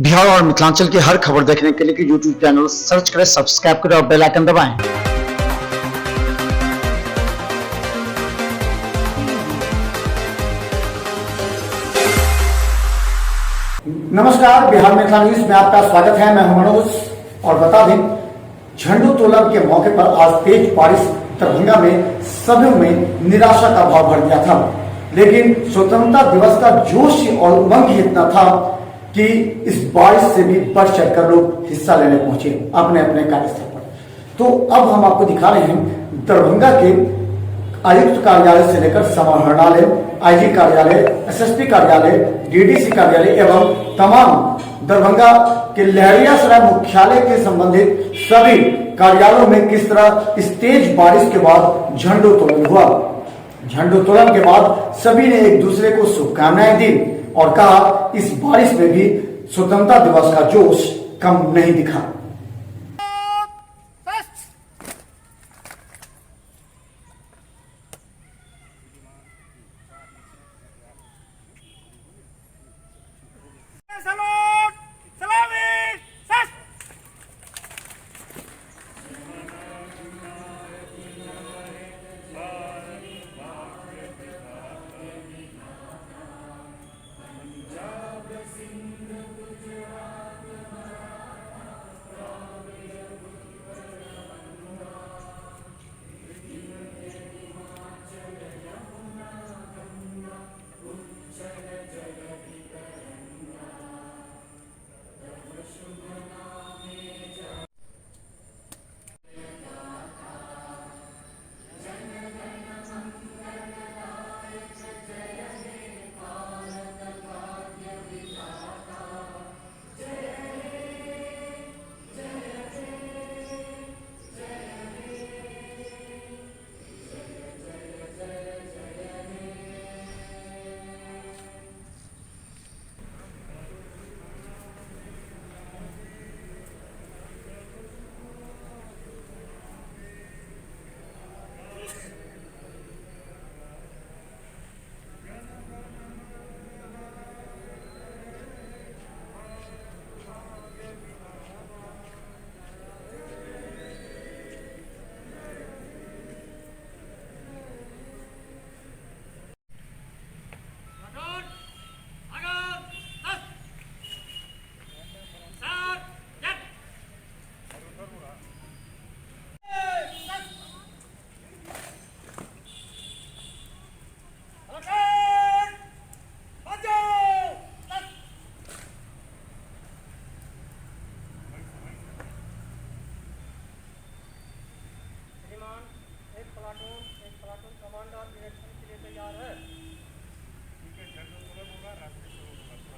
बिहार और मिथिलांचल की हर खबर देखने के लिए यूट्यूब चैनल सर्च करें, सब्सक्राइब करें और बेल आइकन दबाएं। नमस्कार, बिहार मिथिला न्यूज में आपका स्वागत है। मैं हूं मनोज और बता दें, झंडोत्तोलन के मौके पर आज तेज बारिश दरभंगा में सभी में निराशा का भाव भर गया था। लेकिन स्वतंत्रता दिवस का जोश और उमंग इतना था कि इस बारिश से भी बढ़ चढ़कर लोग हिस्सा लेने पहुंचे अपने अपने कार्यस्थल पर। तो अब हम आपको दिखा रहे हैं दरभंगा के आयुक्त कार्यालय से लेकर समाहरणालय, आईजी कार्यालय, एसएसपी कार्यालय, डीडीसी कार्यालय एवं तमाम दरभंगा के लहरियासराय मुख्यालय के संबंधित सभी कार्यालयों में किस तरह इस तेज बारिश के बाद झंडोत्तोलन हुआ। झंडोत्तोलन के बाद सभी ने एक दूसरे को शुभकामनाएं दी और कहा इस बारिश में भी स्वतंत्रता दिवस का जोश कम नहीं दिखा। एक प्लाटून कमांडर निरीक्षण के लिए तैयार है। ठीक है, झंडोत्तोलन होगा, रास्ते से होगा।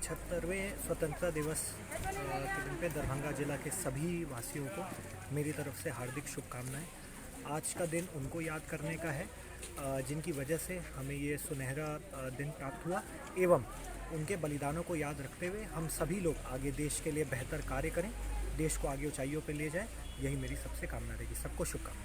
75वें स्वतंत्रता दिवस के दिन पे दरभंगा जिला के सभी वासियों को मेरी तरफ से हार्दिक शुभकामनाएं। आज का दिन उनको याद करने का है जिनकी वजह से हमें ये सुनहरा दिन प्राप्त हुआ, एवं उनके बलिदानों को याद रखते हुए हम सभी लोग आगे देश के लिए बेहतर कार्य करें, देश को आगे ऊंचाइयों पर ले जाएं। यही मेरी सबसे कामना रहेगी। सबको शुभकामनाएं।